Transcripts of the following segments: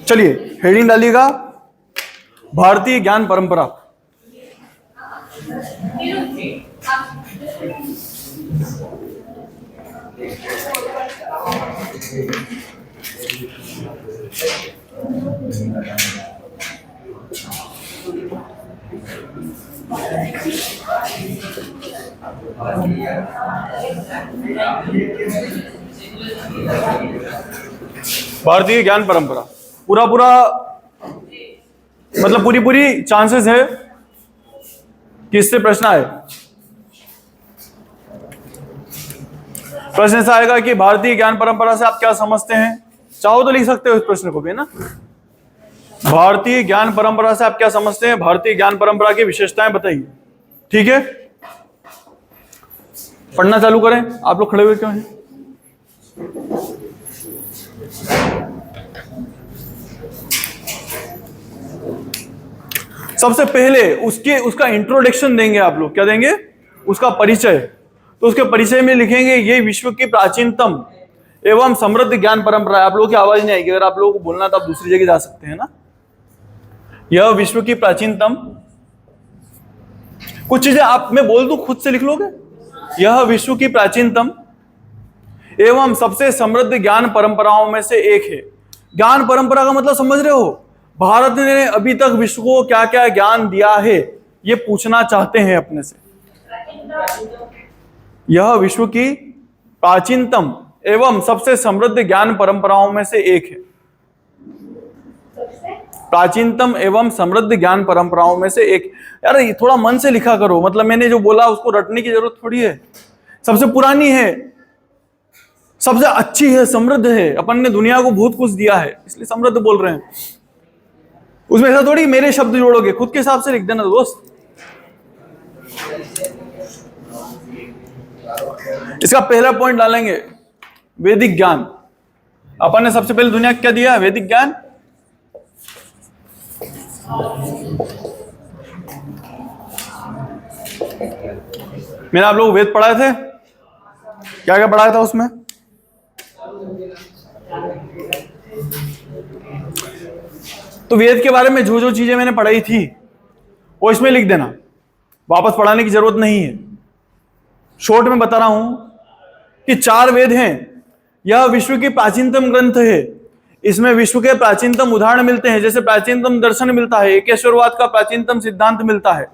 चलिए हेडिंग डालिएगा, भारतीय ज्ञान परंपरा। भारतीय ज्ञान परंपरा पूरा मतलब पूरी चांसेस है कि इससे प्रश्न आए। प्रश्न ऐसा आएगा कि भारतीय ज्ञान परंपरा से आप क्या समझते हैं, चाहो तो लिख सकते हो इस प्रश्न को भी, है ना। भारतीय ज्ञान परंपरा से आप क्या समझते हैं, भारतीय ज्ञान परंपरा की विशेषताएं बताइए। ठीक है, पढ़ना चालू करें। आप लोग खड़े हुए क्यों हैं? सबसे पहले उसका इंट्रोडक्शन देंगे आप लोग। क्या देंगे? उसका परिचय। तो उसके परिचय में लिखेंगे ये विश्व की प्राचीनतम एवं समृद्ध ज्ञान परंपरा है। आप लोगों की आवाज नहीं आएगी, अगर आप लोगों को बोलना तो आप दूसरी जगह जा सकते हैं ना। यह विश्व की प्राचीनतम, कुछ चीजें आप मैं बोल दूं खुद से लिख लोगे। यह विश्व की प्राचीनतम एवं सबसे समृद्ध ज्ञान परंपराओं में से एक है। ज्ञान परंपरा का मतलब समझ रहे हो? भारत ने अभी तक विश्व को क्या क्या ज्ञान दिया है, ये पूछना चाहते हैं अपने से। यह विश्व की प्राचीनतम एवं सबसे समृद्ध ज्ञान परंपराओं में से एक है। प्राचीनतम एवं समृद्ध ज्ञान परंपराओं में से एक। यार ये थोड़ा मन से लिखा करो, मतलब मैंने जो बोला उसको रटने की जरूरत थोड़ी है। सबसे पुरानी है, सबसे अच्छी है, समृद्ध है। अपन ने दुनिया को बहुत कुछ दिया है इसलिए समृद्ध बोल रहे हैं। उसमें ऐसा थोड़ी मेरे शब्द जोड़ोगे, खुद के हिसाब से लिख देना दोस्त। इसका पहला पॉइंट डालेंगे वैदिक ज्ञान। अपन ने सबसे पहले दुनिया को क्या दिया? वैदिक ज्ञान। मैंने आप लोग वेद पढ़ाए थे, क्या क्या पढ़ाया था उसमें? तो वेद के बारे में जो जो चीजें मैंने पढ़ाई थी वो इसमें लिख देना, वापस पढ़ाने की जरूरत नहीं है। शॉर्ट में बता रहा हूं कि 4 वेद हैं। यह विश्व की प्राचीनतम ग्रंथ है। इसमें विश्व के प्राचीनतम उदाहरण मिलते हैं, जैसे प्राचीनतम दर्शन मिलता है, एकेश्वरवाद का प्राचीनतम सिद्धांत मिलता है।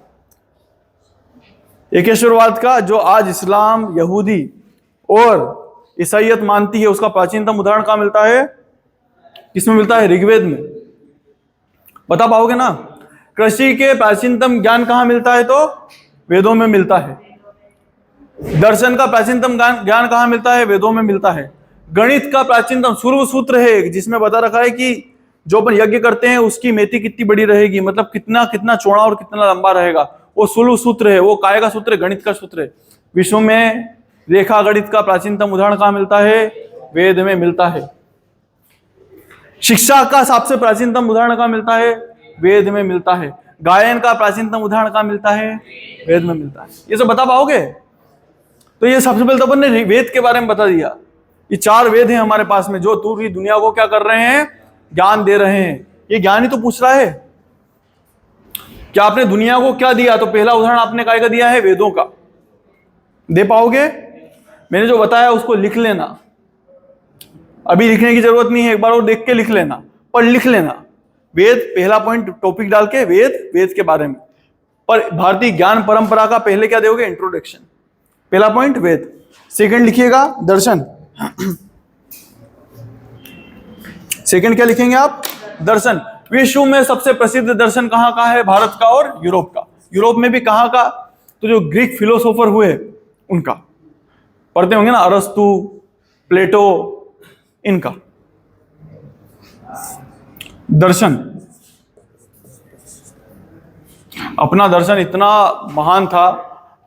एकेश्वरवाद का जो आज इस्लाम, यहूदी और ईसाईयत मानती है, उसका प्राचीनतम उदाहरण कहां मिलता है? किसमें मिलता है? ऋग्वेद में। बता पाओगे ना? कृषि के प्राचीनतम ज्ञान कहां मिलता है? तो वेदों में मिलता है। दर्शन का प्राचीनतम ज्ञान कहां मिलता है? वेदों में मिलता है। गणित का प्राचीनतम सूर्य सूत्र है, जिसमें बता रखा है कि जो अपन यज्ञ करते हैं उसकी मेथी कितनी बड़ी रहेगी, मतलब कितना कितना चौड़ा और कितना लंबा रहेगा, वो सूर्य सूत्र है। वो काय का सूत्र है? गणित का सूत्र है। विश्व में रेखा गणित का प्राचीनतम उदाहरण कहां मिलता है? वेद में मिलता है। शिक्षा का सबसे प्राचीनतम उदाहरण कहां मिलता है? वेद में मिलता है। गायन का प्राचीनतम उदाहरण कहां मिलता है? वेद में मिलता है। ये सब बता पाओगे? तो ये सबसे पहले तो अपन ने वेद के बारे में बता दिया। ये 4 वेद हैं हमारे पास में, जो पूरी दुनिया को क्या कर रहे हैं? ज्ञान दे रहे हैं। ये ज्ञान ही तो पूछ रहा है कि आपने दुनिया को क्या दिया। तो पहला उदाहरण आपने काय का दिया है? वेदों का। दे पाओगे? मैंने जो बताया उसको लिख लेना। अभी लिखने की जरूरत नहीं है, एक बार और देख के लिख लेना, पर लिख लेना। वेद पहला पॉइंट, टॉपिक डाल के वेद के बारे में। पर भारतीय ज्ञान परंपरा का पहले क्या दोगे? इंट्रोडक्शन। पहला पॉइंट वेद। सेकंड लिखिएगा दर्शन। सेकंड क्या लिखेंगे आप? दर्शन। विश्व में सबसे प्रसिद्ध दर्शन कहां का है? भारत का और यूरोप का। यूरोप में भी कहां का? तो जो ग्रीक फिलोसोफर हुए उनका पढ़ते होंगे ना, अरस्तु, प्लेटो, इनका दर्शन। अपना दर्शन इतना महान था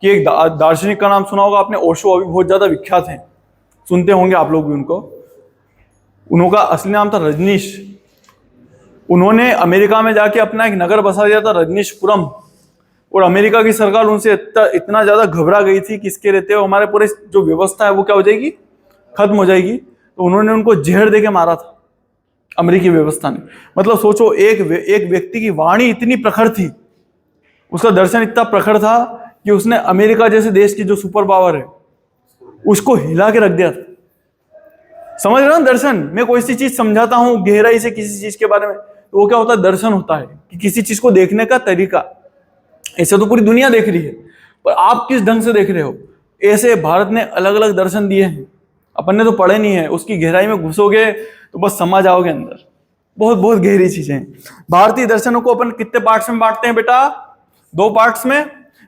कि एक दार्शनिक का नाम सुना होगा आपने, ओशो। अभी बहुत ज्यादा विख्यात हैं, सुनते होंगे आप लोग भी उनको। उनका असली नाम था रजनीश। उन्होंने अमेरिका में जाके अपना एक नगर बसा दिया था, रजनीशपुरम। और अमेरिका की सरकार उनसे इतना ज्यादा घबरा गई थी कि इसके रहते हुए हमारे पूरे जो व्यवस्था है वो क्या हो जाएगी? खत्म हो जाएगी। तो उन्होंने उनको जहर देके मारा था अमेरिकी व्यवस्था ने। मतलब सोचो, एक व्यक्ति की वाणी इतनी प्रखर थी, उसका दर्शन इतना प्रखर था कि उसने अमेरिका जैसे देश की जो सुपर पावर है उसको हिला के रख दिया था। समझ रहे हो दर्शन? मैं कोई सी चीज समझाता हूं गहराई से किसी चीज के बारे में, तो वो क्या होता है? दर्शन होता है कि किसी चीज को देखने का तरीका। ऐसे तो पूरी दुनिया देख रही है, पर आप किस ढंग से देख रहे हो? ऐसे भारत ने अलग अलग दर्शन दिए हैं, अपन ने तो पढ़े नहीं है। उसकी गहराई में घुसोगे तो बस समझ आओगे अंदर, बहुत बहुत गहरी चीजें हैं। भारतीय दर्शनों को अपन कितने पार्ट्स में बांटते हैं बेटा? 2 पार्ट्स में।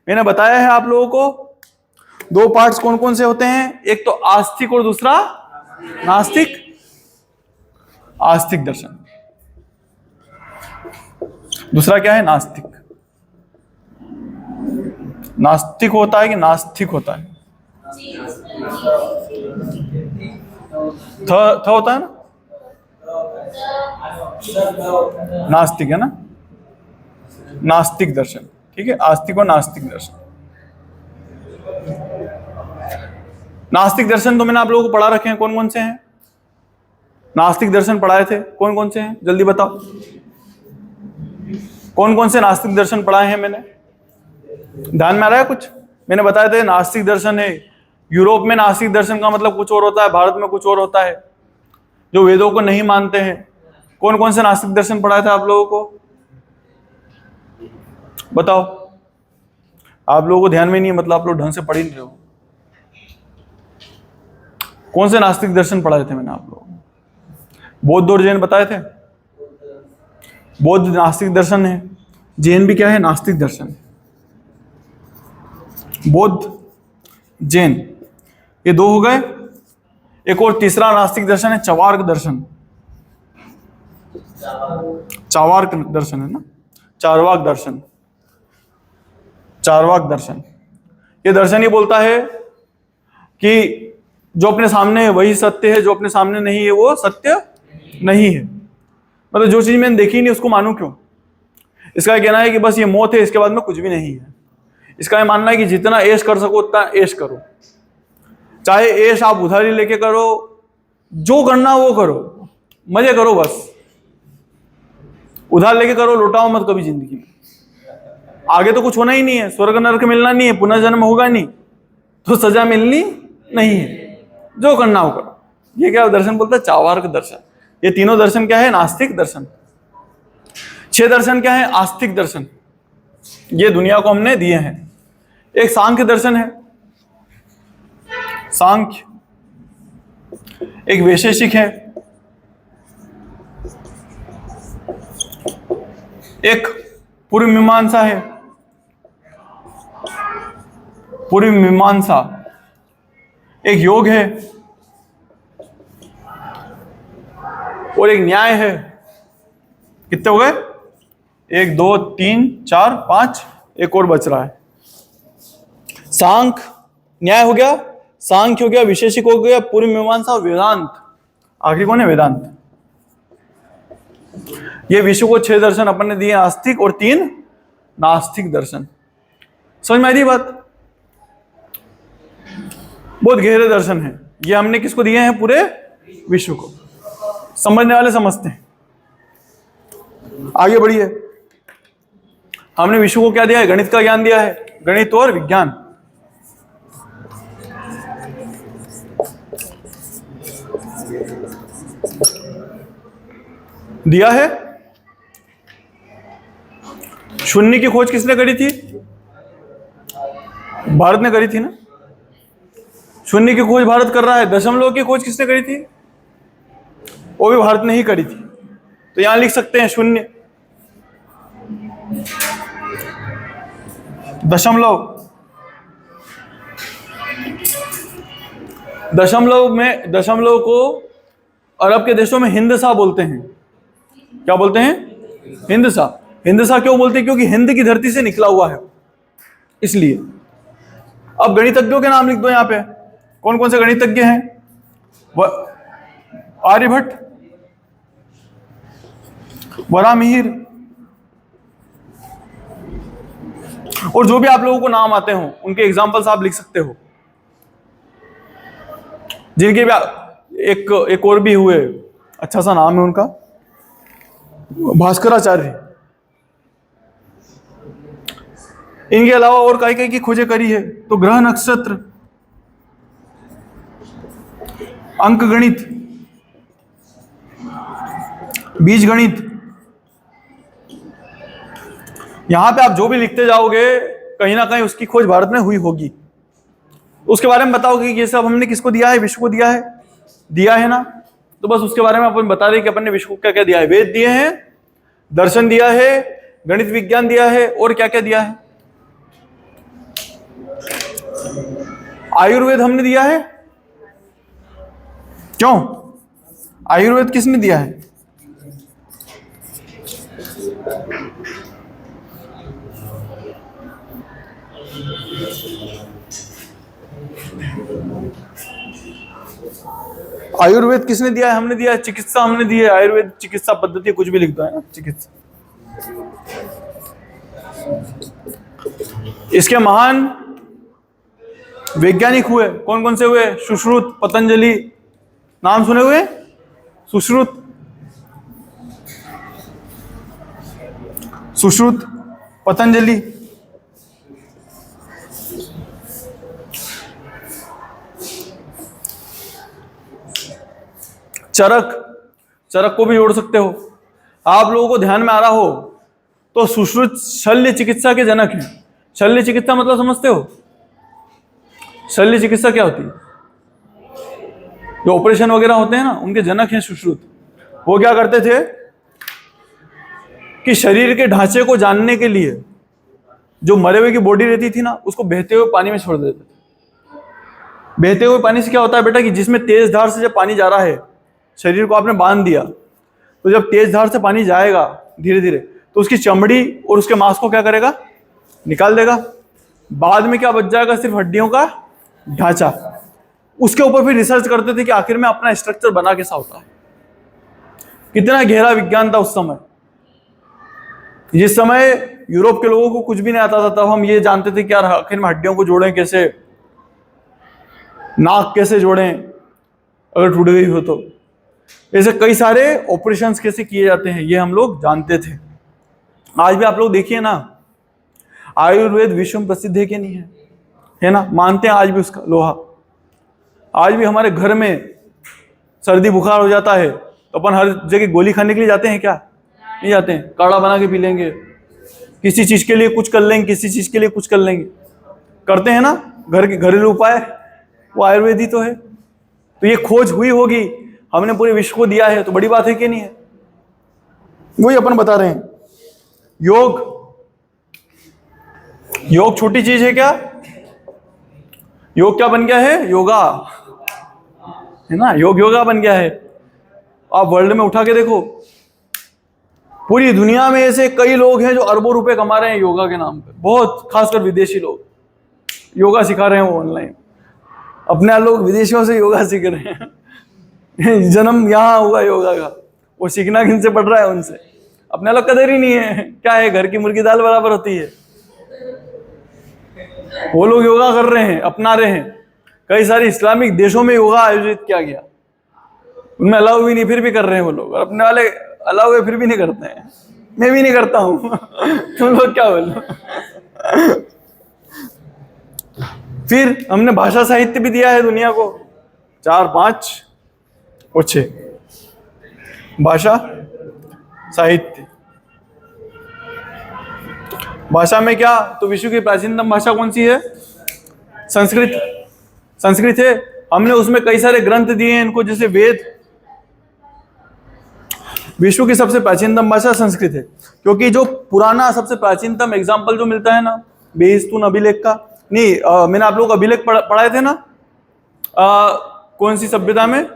मैंने बताया है आप लोगों को 2 पार्ट्स कौन कौन से होते हैं, एक तो आस्तिक और दूसरा नास्तिक। आस्तिक दर्शन, दूसरा क्या है? नास्तिक। नास्तिक होता है कि नास्तिक होता है? थ होता है ना, नास्तिक है ना, नास्तिक दर्शन। ठीक है, आस्तिक और नास्तिक दर्शन। नास्तिक दर्शन तो मैंने आप लोगों को पढ़ा रखे हैं, कौन कौन से हैं? नास्तिक दर्शन पढ़ाए थे, कौन कौन से हैं? जल्दी बताओ, कौन कौन से नास्तिक दर्शन पढ़ाए हैं मैंने? ध्यान में आ रहा है कुछ? मैंने बताया था नास्तिक दर्शन है। यूरोप में नास्तिक दर्शन का मतलब कुछ और होता है, भारत में कुछ और होता है, जो वेदों को नहीं मानते हैं। कौन कौन से नास्तिक दर्शन पढ़ाए थे आप लोगों को? बताओ। आप लोगों को ध्यान में नहीं है, मतलब आप लोग ढंग से पढ़ ही नहीं रहे हो। कौन से नास्तिक दर्शन पढ़ाए थे मैंने आप लोगों को? बौद्ध और जैन बताए थे। बौद्ध नास्तिक दर्शन है, जैन भी क्या है? नास्तिक दर्शन है। बौद्ध जैन ये 2 हो गए। एक और तीसरा नास्तिक दर्शन है चवार्क दर्शन। चावार्क दर्शन है ना, चारवाक दर्शन। चारवाक दर्शन, ये दर्शन ही बोलता है कि जो अपने सामने है वही सत्य है, जो अपने सामने नहीं है वो सत्य नहीं है। मतलब जो चीज मैंने देखी नहीं उसको मानूं क्यों? इसका कहना है कि बस ये मौत है, इसके बाद में कुछ भी नहीं है। इसका मानना है कि जितना ऐश कर सको उतना ऐश करो, चाहे ऐश आप उधारी लेके करो, जो करना वो करो, मजे करो, बस उधार लेके करो, लौटाओ मत कभी जिंदगी में। आगे तो कुछ होना ही नहीं है, स्वर्ग नरक मिलना नहीं है, पुनर्जन्म होगा नहीं, तो सजा मिलनी नहीं है, जो करना हो करो। ये क्या दर्शन बोलता है? चावार्क दर्शन। ये तीनों दर्शन क्या है? नास्तिक दर्शन। 6 दर्शन क्या है? आस्तिक दर्शन। ये दुनिया को हमने दिए हैं। एक सांख्य दर्शन है, सांख्य। एक वैशेषिक है, एक पूर्व मीमांसा है, पूर्व मीमांसा। एक योग है और एक न्याय है। कितने हो गए? 1 2 3 4 5, एक और बच रहा है। सांख्य न्याय हो गया, सांख्य हो गया, विशेषिक हो गया, पूर्व मीमांसा, वेदांत। आखिरी कौन है? वेदांत। ये विश्व को 6 दर्शन अपन ने दिए, आस्तिक और 3 नास्तिक दर्शन। समझ में आ रही बात? बहुत गहरे दर्शन है ये। हमने किसको दिए हैं? पूरे विश्व को। समझने वाले समझते हैं। आगे बढ़िए। हमने विश्व को क्या दिया है? गणित का ज्ञान दिया है, गणित और विज्ञान। दिया है। शून्य की खोज किसने करी थी? भारत ने करी थी ना। शून्य की खोज भारत कर रहा है। दशमलव की खोज किसने करी थी? वो भी भारत ने ही करी थी। तो यहां लिख सकते हैं शून्य, दशमलव। दशमलव को अरब के देशों में हिंदसा बोलते हैं। क्या बोलते हैं? हिंदसा। हिंदसा क्यों बोलते हैं? क्योंकि हिंद की धरती से निकला हुआ है, इसलिए। अब गणितज्ञों के नाम लिख दो यहां पे। कौन कौन से गणितज्ञ हैं? आर्यभट्ट, वराहमिहिर, और जो भी आप लोगों को नाम आते हो उनके एग्जाम्पल्स आप लिख सकते हो। जिनके भी एक और भी हुए, अच्छा सा नाम है उनका, भास्कराचार्य। इनके अलावा और कई कई की खोजें करी है। तो ग्रह नक्षत्र, अंक गणित, बीज गणित, यहां पे आप जो भी लिखते जाओगे कहीं ना कहीं उसकी खोज भारत में हुई होगी। उसके बारे में बताओगे कि ये सब हमने किसको दिया है? विश्व को दिया है ना। तो बस उसके बारे में अपन बता रहे कि अपन ने विश्व को क्या क्या दिया है। वेद दिए हैं, दर्शन दिया है, गणित विज्ञान दिया है, और क्या क्या दिया है? आयुर्वेद हमने दिया है। क्यों? आयुर्वेद किसने दिया है? आयुर्वेद किसने दिया है? हमने दिया है। चिकित्सा हमने दी है। आयुर्वेद चिकित्सा पद्धति, कुछ भी लिख दो, है ना, चिकित्सा। इसके महान वैज्ञानिक हुए कौन कौन से हुए? सुश्रुत, पतंजलि, नाम सुने हुए? सुश्रुत, पतंजलि। चरक को भी जोड़ सकते हो। आप लोगों को ध्यान में आ रहा हो तो सुश्रुत शल्य चिकित्सा के जनक हैं। शल्य चिकित्सा मतलब समझते हो? शल्य चिकित्सा क्या होती है? जो ऑपरेशन वगैरह होते हैं ना, उनके जनक हैं सुश्रुत। वो क्या करते थे कि शरीर के ढांचे को जानने के लिए जो मरे हुए की बॉडी रहती थी ना, उसको बहते हुए पानी में छोड़ देते थे। बहते हुए पानी से क्या होता है बेटा कि जिसमें तेज धार से जब पानी जा रहा है, शरीर को आपने बांध दिया, तो जब तेज धार से पानी जाएगा धीरे धीरे, तो उसकी चमड़ी और उसके मांस को क्या करेगा? निकाल देगा। बाद में क्या बच जाएगा? सिर्फ हड्डियों का ढांचा। उसके ऊपर फिर रिसर्च करते थे कि आखिर में अपना स्ट्रक्चर बना कैसा होता है। कितना गहरा विज्ञान था उस समय। जिस समय यूरोप के लोगों को कुछ भी नहीं आता था, तब हम ये जानते थे कि यार आखिर में हड्डियों को जोड़ें कैसे, नाक कैसे जोड़ें अगर टूट गई हो तो, ऐसे कई सारे ऑपरेशंस कैसे किए जाते हैं, ये हम लोग जानते थे। आज भी आप लोग देखिए ना, आयुर्वेद विश्व में प्रसिद्ध है कि नहीं है ना? मानते हैं आज भी उसका लोहा। आज भी हमारे घर में सर्दी बुखार हो जाता है तो अपन हर जगह गोली खाने के लिए जाते हैं क्या? नहीं जाते हैं। काढ़ा बना के पी लेंगे, किसी चीज के लिए कुछ कर लेंगे, किसी चीज के लिए कुछ कर लेंगे, करते हैं ना। घर के घरेलू उपाय वो आयुर्वेद ही तो है। तो ये खोज हुई होगी, हमने पूरे विश्व को दिया है, तो बड़ी बात है कि नहीं है? वही अपन बता रहे हैं। योग छोटी चीज है क्या? योग क्या बन गया है? योगा, है ना। योगा बन गया है। आप वर्ल्ड में उठा के देखो, पूरी दुनिया में ऐसे कई लोग हैं जो अरबों रुपए कमा रहे हैं योगा के नाम पे। बहुत खासकर विदेशी लोग योगा सिखा रहे हैं वो ऑनलाइन। अपने लोग विदेशियों से योगा सीख रहे हैं। जन्म यहाँ हुआ योगा का, वो सीखना किनसे पड़ रहा है? उनसे। अपने लोग कदर ही नहीं है। क्या है, घर की मुर्गी दाल बराबर होती है। वो लोग योगा कर रहे हैं, अपना रहे हैं। कई सारे इस्लामिक देशों में योगा आयोजित किया गया, उनमें अलाउ भी नहीं, फिर भी कर रहे हैं वो लोग। और अपने वाले अलाउ है फिर भी नहीं करते हैं। मैं भी नहीं करता हूं। तुम लोग क्या बोलो। फिर हमने भाषा साहित्य भी दिया है दुनिया को, 4, 5 और 6 भाषा साहित्य। भाषा में क्या? तो विश्व की प्राचीनतम भाषा कौन सी है? संस्कृत है। हमने उसमें कई सारे ग्रंथ दिए हैं इनको, जैसे वेद। विश्व की सबसे प्राचीनतम भाषा संस्कृत है, क्योंकि जो पुराना सबसे प्राचीनतम एग्जाम्पल जो मिलता है ना बेहिस्तून अभिलेख का, नहीं मैंने आप लोग अभिलेख पढ़ाए थे ना, कौन सी सभ्यता में?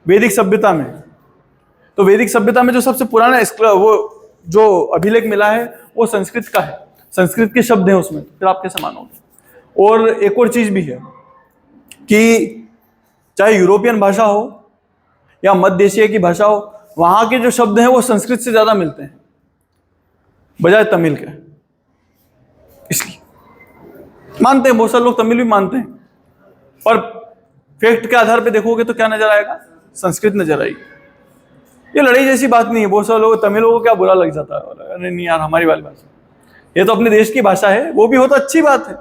वैदिक सभ्यता में। तो वैदिक सभ्यता में जो सबसे पुराना वो जो अभिलेख मिला है वो संस्कृत का है। संस्कृत के शब्द हैं उसमें, फिर आप कैसे मानोगे? और एक और चीज भी है कि चाहे यूरोपियन भाषा हो या मध्य एशिया की भाषा हो, वहां के जो शब्द हैं वो संस्कृत से ज्यादा मिलते हैं बजाय तमिल के। इसलिए मानते हैं बहुत सारे लोग, तमिल भी मानते हैं, पर फैक्ट के आधार पे देखोगे तो क्या नजर आएगा? संस्कृत नजर आई। ये लड़ाई जैसी बात नहीं है। बहुत सारे लोग, तमिलों को क्या बुरा लग जाता है, अरे नहीं यार हमारी वाली भाषा, ये तो अपने देश की भाषा है। वो भी हो तो अच्छी बात है,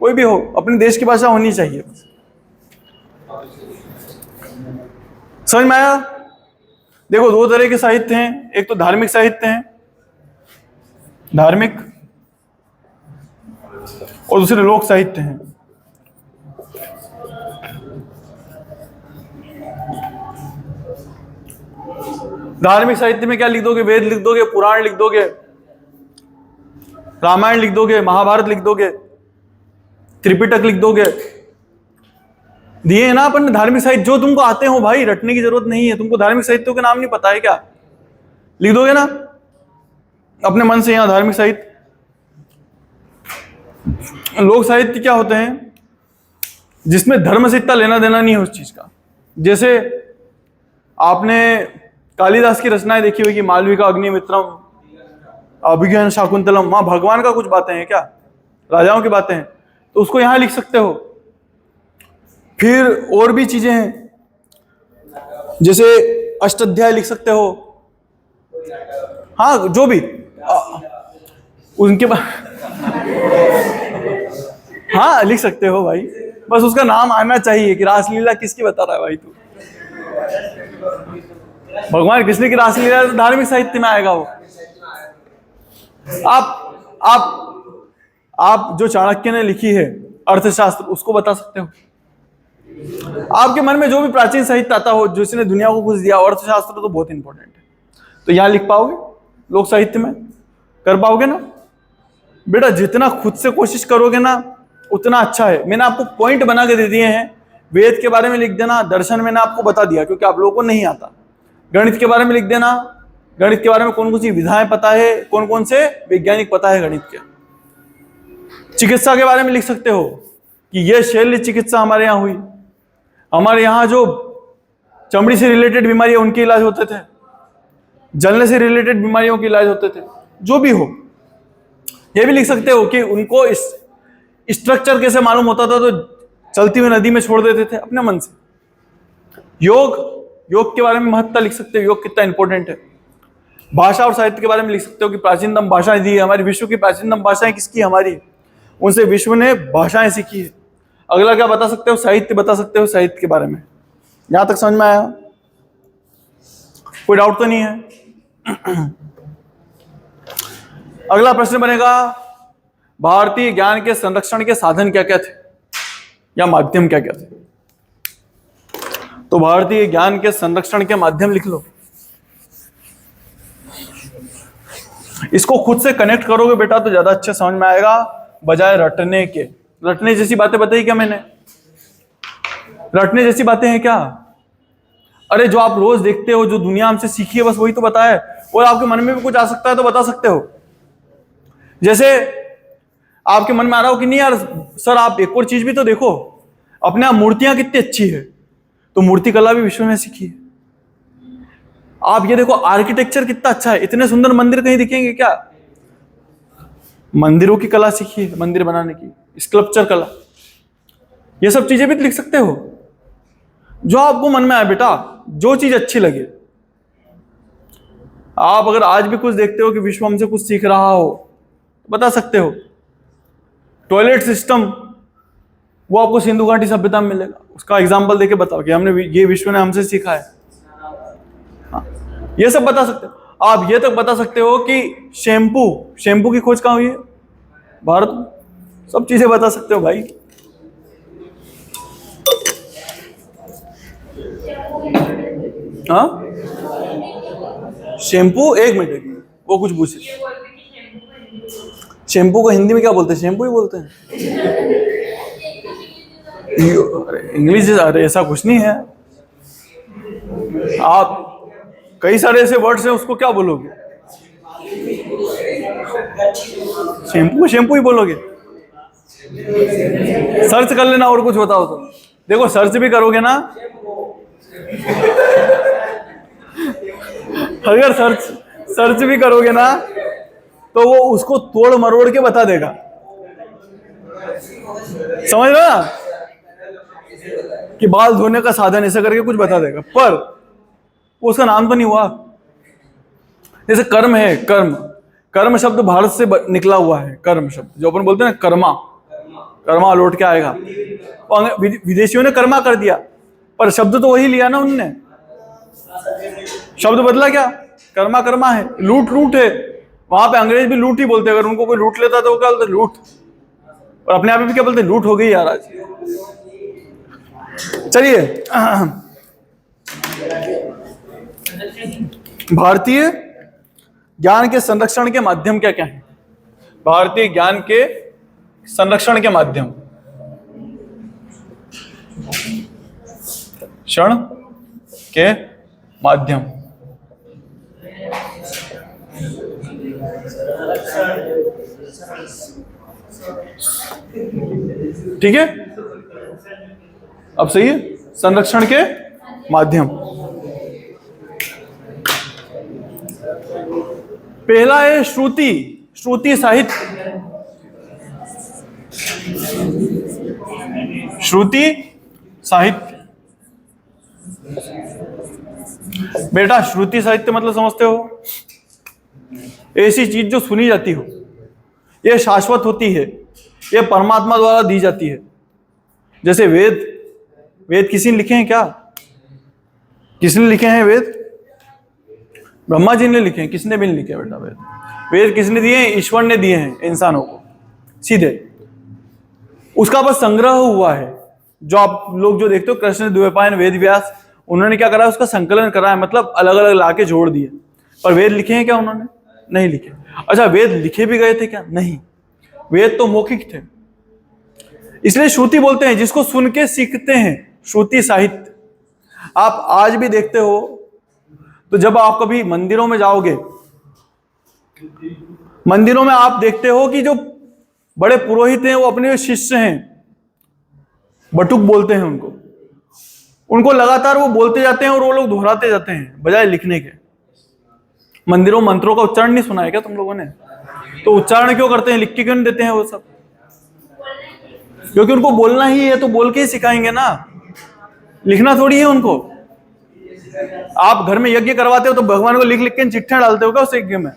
कोई भी हो अपने देश की भाषा होनी चाहिए। समझ में आया? देखो दो तरह के साहित्य हैं, एक तो धार्मिक साहित्य है, धार्मिक, और दूसरे लोक साहित्य हैं। धार्मिक साहित्य में क्या लिख दोगे? वेद लिख दोगे, पुराण लिख दोगे, रामायण लिख दोगे, महाभारत लिख दोगे, त्रिपिटक लिख दोगे, दिए ना अपन धार्मिक साहित्य जो तुमको आते हो भाई, रटने की जरूरत नहीं है। तुमको धार्मिक साहित्यों के नाम नहीं पता है क्या? लिख दोगे ना अपने मन से यहां धार्मिक साहित्य। लोक साहित्य क्या होते हैं? जिसमें धर्म से इतना लेना देना नहीं है उस चीज का। जैसे आपने कालिदास की रचनाएं देखी होगी, मालविका, अग्निमित्रम, अभिज्ञान शाकुंतलम, वहां भगवान का कुछ बातें हैं क्या, राजाओं की बातें हैं, तो उसको यहां लिख सकते हो। फिर और भी चीजें हैं, जैसे अष्टाध्याय लिख सकते हो, हाँ जो भी उनके हाँ लिख सकते हो भाई, बस उसका नाम आना चाहिए कि रासलीला किसकी बता रहा है भाई तू। भगवान कृष्ण की रासलीला तो धार्मिक साहित्य में आएगा वो। आप जो चाणक्य ने लिखी है अर्थशास्त्र, उसको बता सकते हो। आपके मन में जो भी प्राचीन साहित्य आता हो जिसने दुनिया को कुछ दिया, अर्थशास्त्र तो बहुत इंपॉर्टेंट है, तो यहां लिख पाओगे? लोक साहित्य में कर पाओगे ना बेटा? जितना खुद से कोशिश करोगे ना उतना अच्छा है। मैंने आपको पॉइंट बना के दे दिए हैं। वेद के बारे में लिख देना, दर्शन मैंने आपको बता दिया क्योंकि आप लोगों को नहीं आता। गणित के बारे में लिख देना, गणित के बारे में कौन कौन सी विधाएं पता है, कौन कौन से वैज्ञानिक पता है गणित के। चिकित्सा के बारे में लिख सकते हो कि यह शल्य चिकित्सा हमारे यहाँ हुई, हमारे यहाँ जो चमड़ी से रिलेटेड बीमारियां उनके इलाज होते थे, जलने से रिलेटेड बीमारियों के इलाज होते थे, जो भी हो। ये भी लिख सकते हो कि उनको इस स्ट्रक्चर कैसे मालूम होता था तो चलती हुई नदी में छोड़ देते थे अपने मन से। योग के बारे में महत्ता लिख सकते हो, योग कितना इंपॉर्टेंट है। भाषा और साहित्य के बारे में लिख सकते हो कि प्राचीनतम भाषाएं दी है हमारी, विश्व की प्राचीनतम भाषाएं किसकी? हमारी। उनसे विश्व ने भाषाएं सीखी है। अगला क्या बता सकते हो? साहित्य बता सकते हो, साहित्य के बारे में। यहां तक समझ में आया? कोई डाउट तो नहीं है? अगला प्रश्न बनेगा, भारतीय ज्ञान के संरक्षण के साधन क्या क्या थे या माध्यम क्या क्या थे? तो भारतीय ज्ञान के संरक्षण के माध्यम लिख लो। इसको खुद से कनेक्ट करोगे बेटा तो ज्यादा अच्छा समझ में आएगा, बजाय रटने के। रटने जैसी बातें बताई क्या मैंने? रटने जैसी बातें हैं क्या? अरे जो आप रोज देखते हो, जो दुनिया हमसे सीखी है, बस वही तो बताया। और आपके मन में भी कुछ आ सकता है तो बता सकते हो। जैसे आपके मन में आ रहा हो कि नहीं यार सर आप एक और चीज भी तो देखो, अपने आप मूर्तियां कितनी अच्छी है, तो मूर्ति कला भी विश्व में सीखी है। आप ये देखो आर्किटेक्चर कितना अच्छा है, इतने सुंदर मंदिर कहीं दिखेंगे क्या? मंदिरों की कला सीखी है, मंदिर बनाने की, स्कल्पचर कला। ये सब चीजें भी लिख सकते हो जो आपको मन में आए बेटा, जो चीज अच्छी लगे। आप अगर आज भी कुछ देखते हो कि विश्व हमसे कुछ सीख रहा हो, बता सकते हो। टॉयलेट सिस्टम वो आपको सिंधु घाटी सभ्यता में मिलेगा, उसका एग्जांपल देके बताओ कि हमने ये विश्व ने हमसे सीखा है। हाँ, ये सब बता सकते हो। आप ये तक बता सकते हो कि शैम्पू की खोज कहां हुई है? भारत में। सब चीजें बता सकते हो भाई। हाँ शैम्पू, एक मिनट वो कुछ पूछे। शैम्पू को हिंदी में क्या बोलते हैं? शैम्पू ही बोलते हैं। इंग्लिश, अरे ऐसा कुछ नहीं है। आप कई सारे ऐसे वर्ड्स हैं, उसको क्या बोलोगे? शैम्पू को शैम्पू ही बोलोगे। सर्च कर लेना और कुछ बताओ तो। देखो सर्च भी करोगे ना, अगर सर्च भी करोगे ना तो वो उसको तोड़ मरोड़ के बता देगा। समझ रहे ना कि बाल धोने का साधन ऐसा करके कुछ बता देगा, पर उसका नाम तो नहीं हुआ। जैसे कर्म है, कर्म, कर्म शब्द भारत से निकला हुआ है। कर्म शब्द जो अपन बोलते हैं ना, कर्मा, कर्मा लौट के आएगा, विदेशियों ने कर्मा कर दिया, पर शब्द तो वही लिया ना उनने, शब्द बदला क्या? कर्मा कर्मा है, लूट लूट है। वहां पे अंग्रेज भी लूट ही बोलते, अगर उनको कोई लूट लेता तो वो क्या बोलते? लूट। और अपने आप भी क्या बोलते? लूट हो गई यार आज। चलिए, भारतीय ज्ञान के संरक्षण के माध्यम क्या क्या है? भारतीय ज्ञान के संरक्षण के माध्यम, क्षण के माध्यम, ठीक है, अब सही है, संरक्षण के माध्यम। पहला है श्रुति, श्रुति साहित्य, श्रुति साहित्य। बेटा श्रुति साहित्य मतलब समझते हो? ऐसी चीज जो सुनी जाती हो, यह शाश्वत होती है, यह परमात्मा द्वारा दी जाती है। जैसे वेद, वेद किसी ने लिखे हैं क्या? किसने लिखे हैं वेद? ब्रह्मा जी ने लिखे हैं, किसने भी नहीं लिखे बेटा वेद। वेद किसने दिए हैं? ईश्वर ने दिए हैं इंसानों को सीधे। उसका बस संग्रह हुआ है। जो आप लोग जो देखते हो कृष्ण द्वैपायन वेद व्यास, उन्होंने क्या करा? उसका संकलन करा है, मतलब अलग अलग लाके जोड़ दिए। पर वेद लिखे हैं क्या उन्होंने? नहीं लिखे। अच्छा, वेद लिखे भी गए थे क्या? नहीं, वेद तो मौखिक थे। इसलिए श्रुति बोलते हैं जिसको सुन के सीखते हैं, श्रुति साहित्य। आप आज भी देखते हो तो जब आप कभी मंदिरों में जाओगे, मंदिरों में आप देखते हो कि जो बड़े पुरोहित हैं वो अपने शिष्य हैं, बटुक बोलते हैं उनको, उनको लगातार वो बोलते जाते हैं और वो लोग दोहराते जाते हैं बजाय लिखने के। मंदिरों मंत्रों का उच्चारण नहीं सुना है क्या तुम लोगों ने? तो उच्चारण क्यों करते हैं? लिख के क्यों नहीं देते हैं वो सब? क्योंकि उनको बोलना ही है, तो बोल के ही सिखाएंगे ना, लिखना थोड़ी है उनको। आप घर में यज्ञ करवाते हो तो भगवान को लिख लिख के चिट्ठियां डालते हो क्या उस यज्ञ में?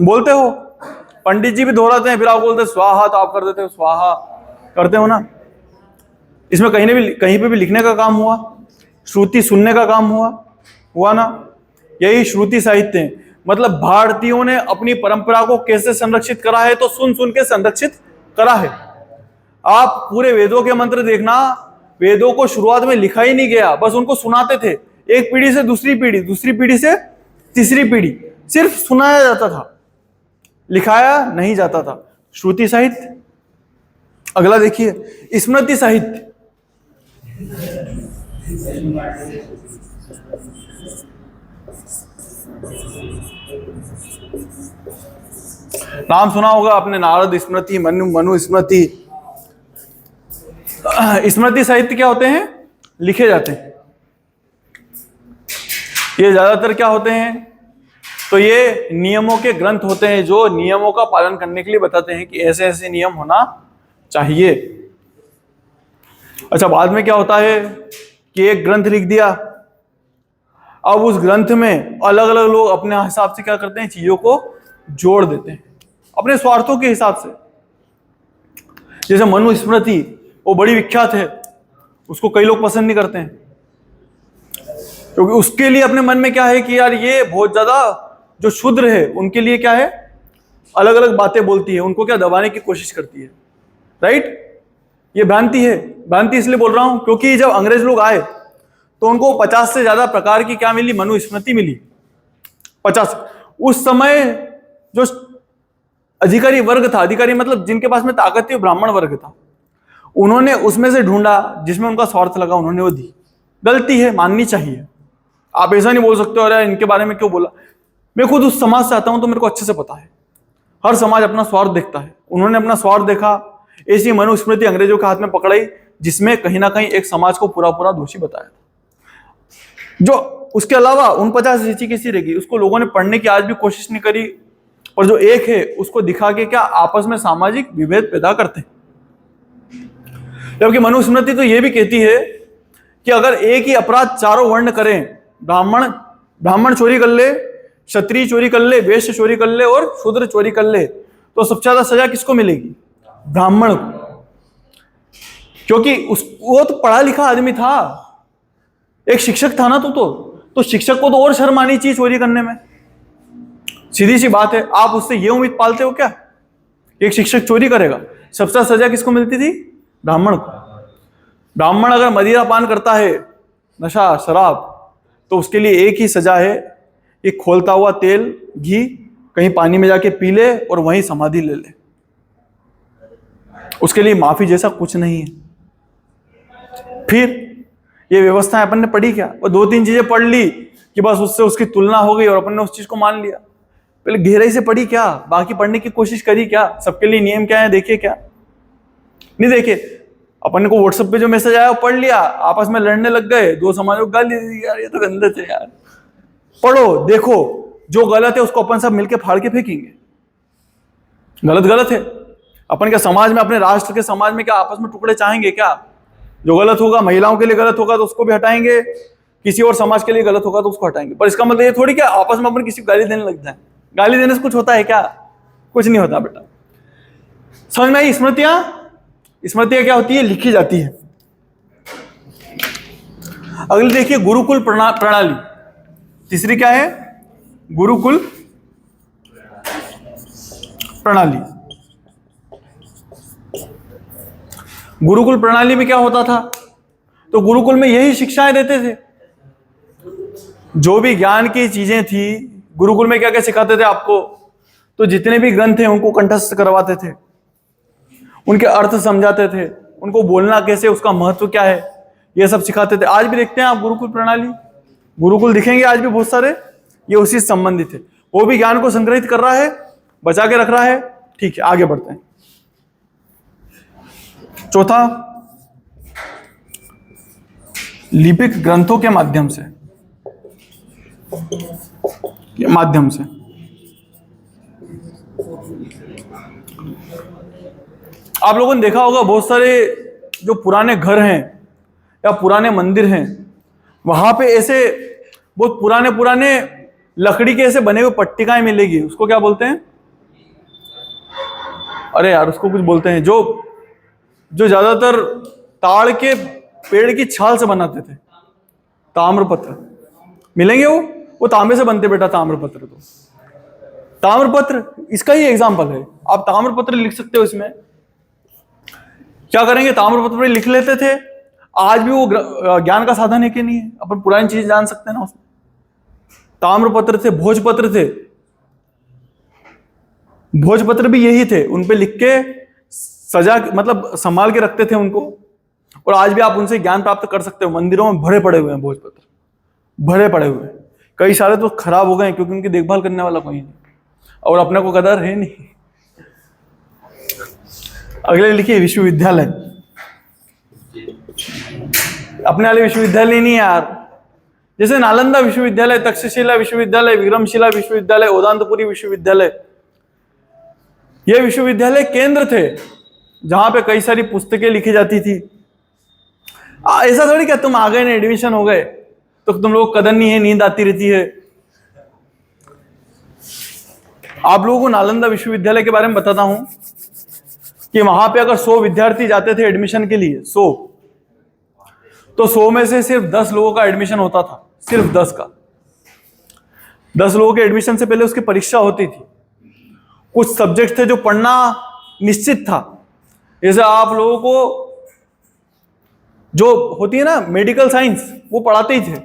बोलते हो। पंडित जी भी दोहराते हैं, फिर आप बोलते स्वाहा, तो आप कर देते हो स्वाहा, करते हो ना। इसमें कहीं पे भी लिखने का काम हुआ? श्रुति सुनने का काम हुआ ना। यही श्रुति साहित्य है। मतलब भारतीयों ने अपनी परंपरा को कैसे संरक्षित करा है? तो सुन सुन के संरक्षित करा है। आप पूरे वेदों के मंत्र देखना, वेदों को शुरुआत में लिखा ही नहीं गया, बस उनको सुनाते थे। एक पीढ़ी से दूसरी पीढ़ी, दूसरी पीढ़ी से तीसरी पीढ़ी, सिर्फ सुनाया जाता था, लिखाया नहीं जाता था। श्रुति साहित्य। अगला देखिए, स्मृति साहित्य। नाम सुना होगा आपने, नारद स्मृति, मनु स्मृति। स्मृति साहित्य क्या होते हैं? लिखे जाते हैं। ये ज्यादातर क्या होते हैं? तो ये नियमों के ग्रंथ होते हैं जो नियमों का पालन करने के लिए बताते हैं कि ऐसे ऐसे नियम होना चाहिए। अच्छा, बाद में क्या होता है कि एक ग्रंथ लिख दिया, अब उस ग्रंथ में अलग अलग लोग अपने हिसाब से क्या करते हैं? चीजों को जोड़ देते हैं अपने स्वार्थों के हिसाब से। जैसे मनु स्मृति, वो बड़ी विख्यात है, उसको कई लोग पसंद नहीं करते हैं, क्योंकि उसके लिए अपने मन में क्या है कि यार ये बहुत ज्यादा जो शूद्र है उनके लिए क्या है, अलग अलग बातें बोलती है, उनको क्या दबाने की कोशिश करती है। राइट? ये भ्रांति है। भ्रांति इसलिए बोल रहा हूं क्योंकि जब अंग्रेज लोग आए तो उनको 50 से ज्यादा प्रकार की क्या मिली? मनु स्मृति मिली। 50। उस समय जो अधिकारी वर्ग था, अधिकारी मतलब जिनके पास में ताकत थी, ब्राह्मण वर्ग था, उन्होंने उसमें से ढूंढा जिसमें उनका स्वार्थ लगा, उन्होंने वो दी। गलती है, माननी चाहिए। आप ऐसा नहीं बोल सकते हो अरे इनके बारे में क्यों बोला। मैं खुद उस समाज से आता हूं तो मेरे को अच्छे से पता है, हर समाज अपना स्वार्थ देखता है। उन्होंने अपना स्वार्थ देखा, ऐसी मनुस्मृति अंग्रेजों के हाथ में पकड़ाई जिसमें कहीं ना कहीं एक समाज को पूरा पूरा दोषी बताया था। जो उसके अलावा 49 नीति कैसी रहेगी, उसको लोगों ने पढ़ने की आज भी कोशिश नहीं करी, और जो एक है उसको दिखा के क्या आपस में सामाजिक विभेद पैदा करते हैं। जबकि मनुस्मृति तो ये भी कहती है कि अगर एक ही अपराध चारों वर्ण करें, ब्राह्मण चोरी कर ले, क्षत्रिय चोरी कर ले, वैश्य चोरी कर ले और शूद्र चोरी कर ले, तो सबसे ज्यादा सजा किसको मिलेगी? ब्राह्मण को। क्योंकि वो तो पढ़ा लिखा आदमी था, एक शिक्षक था ना। तो शिक्षक को तो और शर्म आनी चाहिए चोरी करने में। सीधी सी बात है। आप उससे ये उम्मीद पालते हो क्या एक शिक्षक चोरी करेगा? सबसे ज्यादा सजा किसको मिलती थी? ब्राह्मण को। ब्राह्मण अगर मदिरा पान करता है, नशा, शराब, तो उसके लिए एक ही सजा है, एक खोलता हुआ तेल, घी कहीं पानी में जाके पी ले और वहीं समाधि ले ले। उसके लिए माफी जैसा कुछ नहीं है। फिर ये व्यवस्थाएं अपन ने पढ़ी क्या? वो 2-3 चीजें पढ़ ली कि बस उससे उसकी तुलना हो गई और अपन ने उस चीज को मान लिया। पहले गहराई से पढ़ी क्या? बाकी पढ़ने की कोशिश करी क्या? सबके लिए नियम क्या है देखे क्या? नहीं देखे। अपन को व्हाट्सएप पे जो मैसेज आया वो पढ़ लिया, आपस में लड़ने लग गए, 2 समाजों को गाली दी। यार ये तो गंदे थे यार। पढ़ो, देखो, जो गलत है उसको अपन सब मिलके फाड़ के फेंकेंगे। गलत है। अपन क्या समाज में, अपने राष्ट्र के समाज में क्या आपस में टुकड़े चाहेंगे क्या? जो गलत होगा, महिलाओं के लिए गलत होगा तो उसको भी हटाएंगे, किसी और समाज के लिए गलत होगा तो उसको हटाएंगे। पर इसका मतलब ये थोड़ी क्या आपस में अपन किसी को गाली देने लग जाए। गाली देने से कुछ होता है क्या? कुछ नहीं होता बेटा। समझ में आई? स्मृतियां क्या होती है? लिखी जाती है। अगली देखिए, गुरुकुल प्रणाली। तीसरी क्या है? गुरुकुल प्रणाली। गुरुकुल प्रणाली में क्या होता था? तो गुरुकुल में यही शिक्षाएं देते थे। जो भी ज्ञान की चीजें थी, गुरुकुल में क्या क्या सिखाते थे आपको? तो जितने भी ग्रंथ थे उनको कंठस्थ करवाते थे, उनके अर्थ समझाते थे, उनको बोलना कैसे, उसका महत्व क्या है, ये सब सिखाते थे। आज भी देखते हैं आप गुरुकुल प्रणाली, गुरुकुल दिखेंगे आज भी बहुत सारे, ये उसी से संबंधित है। वो भी ज्ञान को संग्रहित कर रहा है, बचा के रख रहा है। ठीक है, आगे बढ़ते हैं। चौथा, लिपिक ग्रंथों के माध्यम से आप लोगों ने देखा होगा बहुत सारे जो पुराने घर हैं या पुराने मंदिर हैं, वहां पे ऐसे बहुत पुराने लकड़ी के ऐसे बने हुए पट्टिकाएं मिलेगी। उसको क्या बोलते हैं? अरे यार उसको कुछ बोलते हैं, जो ज्यादातर ताड़ के पेड़ की छाल से बनाते थे। ताम्रपत्र मिलेंगे, वो तांबे से बनते बेटा ताम्रपत्र। तो ताम्रपत्र इसका ही एग्जाम्पल है। आप ताम्रपत्र लिख सकते हो। इसमें क्या करेंगे? ताम्रपत्र पे लिख लेते थे। आज भी वो ज्ञान का साधन है कि नहीं है? अपन पुरानी चीज जान सकते हैं ना उसमें। ताम्रपत्र थे, भोजपत्र थे। भोजपत्र भी यही थे, उनपे लिख के सजा, मतलब संभाल के रखते थे उनको। और आज भी आप उनसे ज्ञान प्राप्त कर सकते हो। मंदिरों में भरे पड़े हुए हैं भोजपत्र, भरे पड़े हुए हैं। कई सारे तो खराब हो गए क्योंकि उनकी देखभाल करने वाला कोई नहीं और अपने को कदर है नहीं। अगले लिखिए, विश्वविद्यालय। अपने वाले विश्वविद्यालय नहीं है यार। जैसे नालंदा विश्वविद्यालय, तक्षशिला विश्वविद्यालय, विक्रमशिला विश्वविद्यालय, ओदांतपुरी विश्वविद्यालय, ये विश्वविद्यालय केंद्र थे जहां पे कई सारी पुस्तकें लिखी जाती थी। ऐसा थोड़ी क्या तुम आ गए ना, एडमिशन हो गए तो तुम लोग कदर नहीं है, नींद आती रहती है। आप लोगों को नालंदा विश्वविद्यालय के बारे में बताता हूं कि वहां पे अगर 100 विद्यार्थी जाते थे एडमिशन के लिए, 100, तो 100 में से सिर्फ 10 लोगों का एडमिशन होता था। सिर्फ 10 का। 10 लोगों के एडमिशन से पहले उसकी परीक्षा होती थी। कुछ सब्जेक्ट थे जो पढ़ना निश्चित था। जैसे आप लोगों को जो होती है ना मेडिकल साइंस, वो पढ़ाते ही थे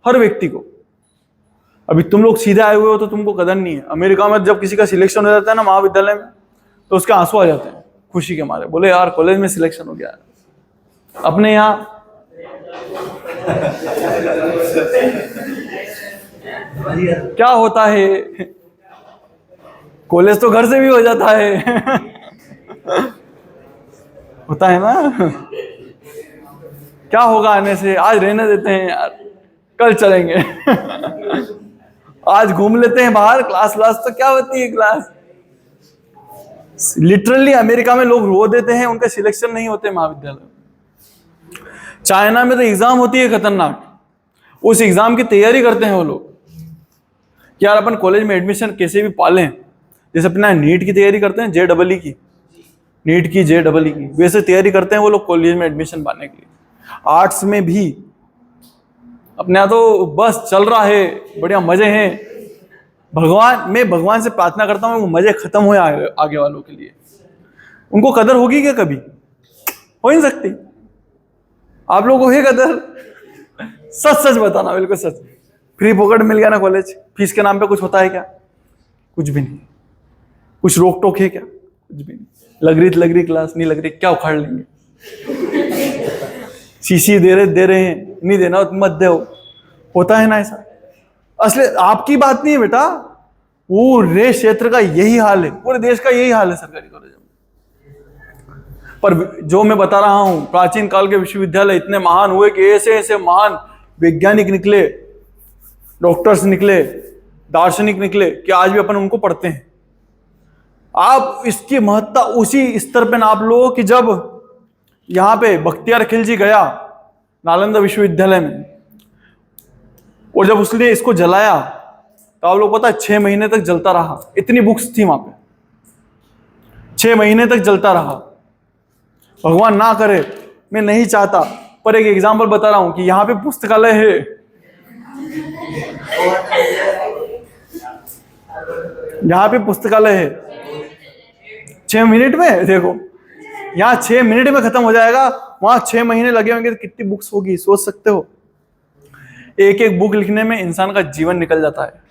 हर व्यक्ति को। अभी तुम लोग सीधे आए हुए हो तो तुमको कदर नहीं है। अमेरिका में जब किसी का सिलेक्शन हो जाता है ना महाविद्यालय में, तो उसके आंसू आ जाते हैं खुशी के मारे। बोले यार कॉलेज में सिलेक्शन हो गया। अपने यहाँ क्या होता है, कॉलेज तो घर से भी हो जाता है। होता है ना। क्या होगा आने से? आज रहने देते हैं यार, कल चलेंगे। आज घूम लेते हैं बाहर। क्लास तो क्या होती है क्लास? लिटरली अमेरिका में लोग रो देते हैं, उनके सिलेक्शन नहीं होते महाविद्यालय। चाइना में तो एग्जाम होती है खतरनाक, उस एग्जाम की तैयारी करते हैं वो लोग कि यार अपन कॉलेज में एडमिशन कैसे भी पालें। जैसे अपना नीट की तैयारी करते हैं, JEE की, नीट की JEE की, वैसे तैयारी करते हैं वो लोग कॉलेज में एडमिशन पाने के लिए। आर्ट्स में भी अपने यहाँ तो बस चल रहा है, बढ़िया मजे हैं। मैं भगवान से प्रार्थना करता हूँ वो मजे खत्म हो आगे वालों के लिए। उनको कदर होगी क्या कभी? हो ही नहीं सकती। आप लोगों को है कदर? सच सच बताना, बिल्कुल सच। फ्री पॉकेट मिल गया ना कॉलेज, फीस के नाम पे कुछ होता है क्या? कुछ भी नहीं। कुछ रोक टोक है क्या? कुछ भी नहीं। लग रही क्लास, नहीं लग रही क्या उखाड़ लेंगे। सीसी दे रहे हैं, नहीं देना तो मत दो। होता है ना ऐसा? असली आपकी बात नहीं है बेटा, पूरे क्षेत्र का यही हाल है, पूरे देश का यही हाल है सरकारी कॉलेज में। पर जो मैं बता रहा हूं, प्राचीन काल के विश्वविद्यालय इतने महान हुए कि ऐसे ऐसे महान वैज्ञानिक निकले, डॉक्टर्स निकले, दार्शनिक निकले कि आज भी अपन उनको पढ़ते हैं। आप इसकी महत्ता उसी स्तर पे नाप लो कि जब यहां पे बख्तियार खिलजी गया नालंदा विश्वविद्यालय में, और जब उसने इसको जलाया तो आप लोग पता है 6 महीने तक जलता रहा। इतनी बुक्स थी वहां पे, 6 महीने तक जलता रहा। भगवान ना करे, मैं नहीं चाहता, पर एक एग्जांपल बता रहा हूं कि यहां पे पुस्तकालय है, यहां पे पुस्तकालय है। 6 मिनट में देखो, यहां 6 मिनट में खत्म हो जाएगा, वहां 6 महीने लगे होंगे तो कितनी बुक्स होगी सोच सकते हो? एक एक बुक लिखने में इंसान का जीवन निकल जाता है,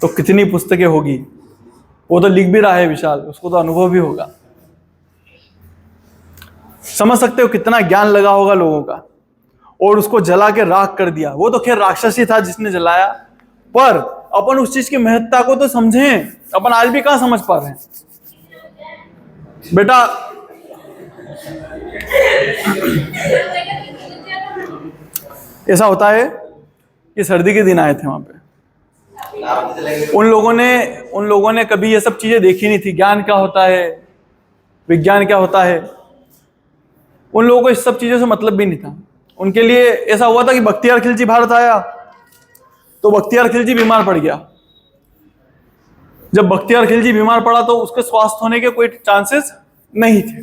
तो कितनी पुस्तकें होगी। वो तो लिख भी रहा है विशाल, उसको तो अनुभव भी होगा। समझ सकते हो कितना ज्ञान लगा होगा लोगों का, और उसको जला के राख कर दिया। वो तो खैर राक्षस ही था जिसने जलाया, पर अपन उस चीज की महत्ता को तो समझें। अपन आज भी कहां समझ पा रहे हैं बेटा। ऐसा होता है कि सर्दी के दिन आए थे वहां पे, उन लोगों ने कभी ये सब चीजें देखी नहीं थी। ज्ञान क्या होता है, विज्ञान क्या होता है, उन लोगों को इस सब चीजों से मतलब भी नहीं था। उनके लिए ऐसा हुआ था कि बख्तियार खिलजी भारत आया तो बख्तियार खिलजी बीमार पड़ गया। जब बख्तियार खिलजी बीमार पड़ा तो उसके स्वस्थ होने के कोई चांसेस नहीं थे।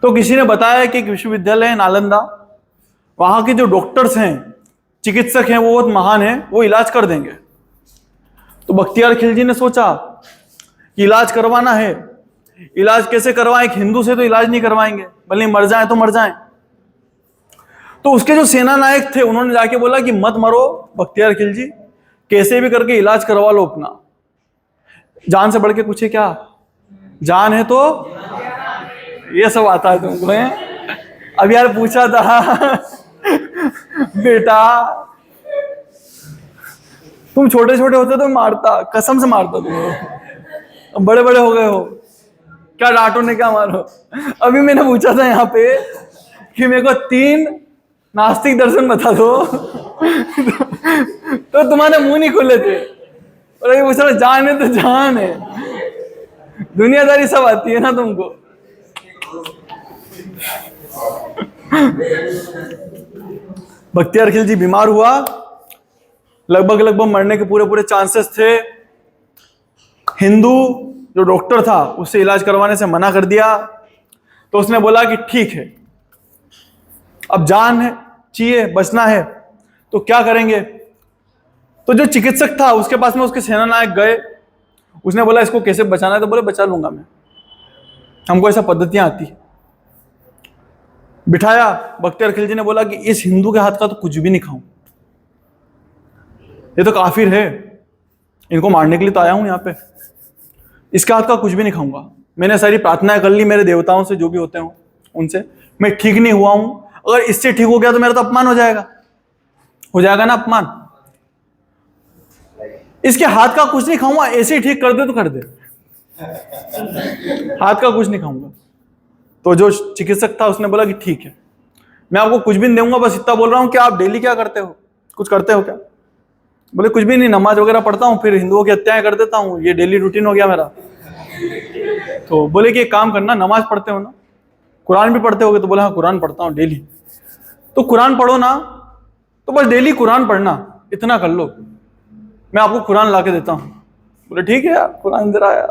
तो किसी ने बताया कि एक विश्वविद्यालय है नालंदा, वहां के जो डॉक्टर्स हैं, चिकित्सक हैं, वो बहुत महान हैं, वो इलाज कर देंगे। तो बख्तियार खिलजी ने सोचा कि इलाज करवाना है, इलाज कैसे करवाएं? एक हिंदू से तो इलाज नहीं करवाएंगे, भले मर जाए तो मर जाए। तो उसके जो सेना नायक थे उन्होंने जाके बोला कि मत मरो बख्तियार खिलजी, कैसे भी करके इलाज करवा लो अपना। जान से बढ़ के कुछ है क्या? जान है तो ये सब आता है तुमको है? अब यार पूछा था बेटा, तुम छोटे छोटे होते तो मारता, कसम से मारता तुम। बड़े बड़े हो गए हो, क्या डांटो ने क्या मारो। अभी मैंने पूछा था यहाँ पे कि मेरे को 3 नास्तिक दर्शन बता दो तो तुम्हारे मुंह नहीं खुले थे। और अभी पूछा जान है तो जान है, दुनियादारी सब आती है ना तुमको। बख्तियार खिलजी बीमार हुआ, लगभग मरने के पूरे चांसेस थे। हिंदू जो डॉक्टर था उससे इलाज करवाने से मना कर दिया। तो उसने बोला कि ठीक है, अब जान है चाहिए, बचना है, तो क्या करेंगे? तो जो चिकित्सक था उसके पास में उसके सेना नायक गए, उसने बोला इसको कैसे बचाना है? तो बोले बचा लूंगा मैं, हमको ऐसा पद्धतियां आती है। बिठाया, बख्तियार खिलजी ने बोला कि इस हिंदू के हाथ का तो कुछ भी नहीं खाऊं, ये तो काफिर है, इनको मारने के लिए तो आया हूं यहाँ पे, इसके हाथ का कुछ भी नहीं खाऊंगा। मैंने सारी प्रार्थनाएं कर ली मेरे देवताओं से, जो भी होते हो उनसे, मैं ठीक नहीं हुआ हूं। अगर इससे ठीक हो गया तो मेरा तो अपमान हो जाएगा ना अपमान। इसके हाथ का कुछ नहीं खाऊंगा, ऐसे ही ठीक कर दे तो कर दे, हाथ का कुछ नहीं खाऊंगा। तो जो चिकित्सक था उसने बोला कि ठीक है, मैं आपको कुछ भी नहीं दूंगा, बस इतना बोल रहा हूं कि आप डेली क्या करते हो, कुछ करते हो क्या? बोले कुछ भी नहीं, नमाज वगैरह पढ़ता हूँ, फिर हिंदुओं की हत्याएं कर देता हूँ, ये डेली रूटीन हो गया मेरा। तो बोले कि एक काम करना, नमाज पढ़ते हो ना? कुरान भी पढ़ते होगे? तो बोला हाँ कुरान पढ़ता हूँ डेली। तो कुरान पढ़ो ना, तो बस डेली कुरान पढ़ना, इतना कर लो, मैं आपको कुरान ला के देता हूँ। बोले ठीक है यार, कुरान दे रहा है,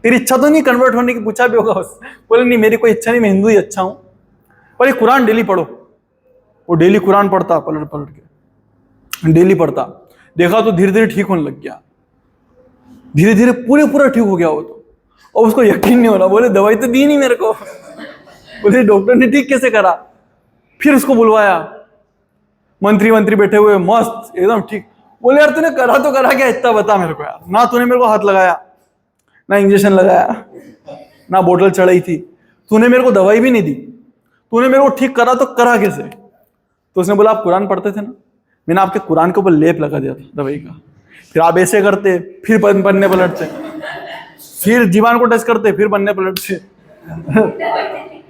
तेरी इच्छा तो नहीं कन्वर्ट होने की? पूछा भी होगा उससे। बोले नहीं मेरी कोई इच्छा नहीं, मैं हिंदू ही अच्छा हूँ, पर ये कुरान डेली पढ़ो। वो डेली कुरान पढ़ता, पलट पलट के डेली पढ़ता। देखा तो धीरे धीरे ठीक होने लग गया, धीरे धीरे पूरा ठीक हो गया वो तो। और उसको यकीन नहीं हो रहा, बोले दवाई तो दी नहीं मेरे को। बोले डॉक्टर ने ठीक कैसे करा? फिर उसको बुलवाया, मंत्री बैठे हुए मस्त एकदम ठीक। बोले यार तूने करा तो करा क्या, इतना बता मेरे को यार। ना तूने मेरे को हाथ लगाया, ना इंजेक्शन लगाया, ना बोतल चढ़ाई थी, तूने मेरे को दवाई भी नहीं दी, तूने मेरे को ठीक करा तो करा कैसे? तो उसने बोला आप कुरान पढ़ते थे ना, मैंने आपके कुरान के ऊपर लेप लगा दिया था दवाई का, फिर आप ऐसे करते, फिर बनने पलटते, फिर जीवान को टच करते, फिर बनने पलटते।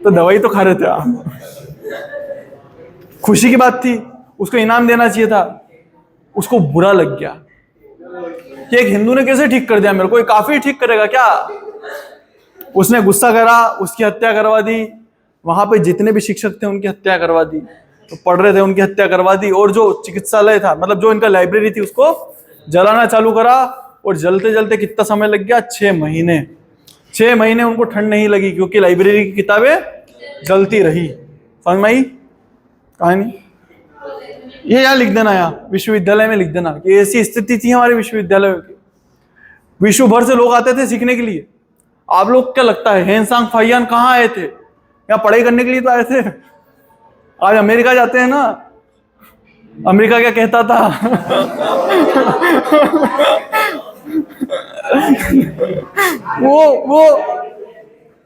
तो दवाई तो खा रहे थे आप। खुशी की बात थी, उसको इनाम देना चाहिए था, उसको बुरा लग गया कि एक हिंदू ने कैसे ठीक कर दिया मेरे को, ये काफी ठीक करेगा क्या? उसने गुस्सा करा, उसकी हत्या करवा दी। वहां पे जितने भी शिक्षक थे उनकी हत्या करवा दी, तो पढ़ रहे थे उनकी हत्या करवा दी। और जो चिकित्सालय था, मतलब जो इनका लाइब्रेरी थी, उसको जलाना चालू करा। और जलते जलते कितना समय लग गया? 6 महीने। 6 महीने उनको ठंड नहीं लगी, क्योंकि लाइब्रेरी की किताबें जलती रही। समझ में आई कहानी? ये यहाँ लिख देना, यहाँ विश्वविद्यालय में लिख देना कि ऐसी स्थिति थी हमारे विश्वविद्यालय की। विश्व भर से लोग आते थे सीखने के लिए। आप लोग क्या लगता है हेनसांग फाइयान कहाँ आए थे? यहाँ पढ़ाई करने के लिए तो आए थे। आज अमेरिका जाते हैं ना, अमेरिका क्या कहता था?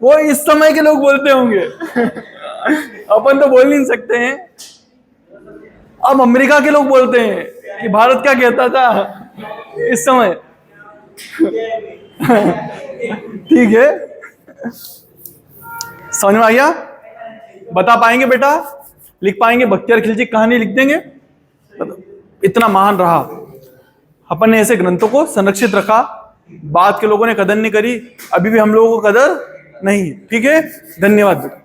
वो इस समय के लोग बोलते होंगे। अपन तो बोल नहीं सकते हैं। अब अमेरिका के लोग बोलते हैं कि भारत क्या कहता था इस समय। ठीक है, समझ में आ गया? बता पाएंगे बेटा? लिख पाएंगे? बख्तियार खिलजी कहानी लिख देंगे? इतना महान रहा, अपन ने ऐसे ग्रंथों को संरक्षित रखा। बाद के लोगों ने कदर नहीं करी, अभी भी हम लोगों को कदर नहीं। ठीक है, धन्यवाद बेटा।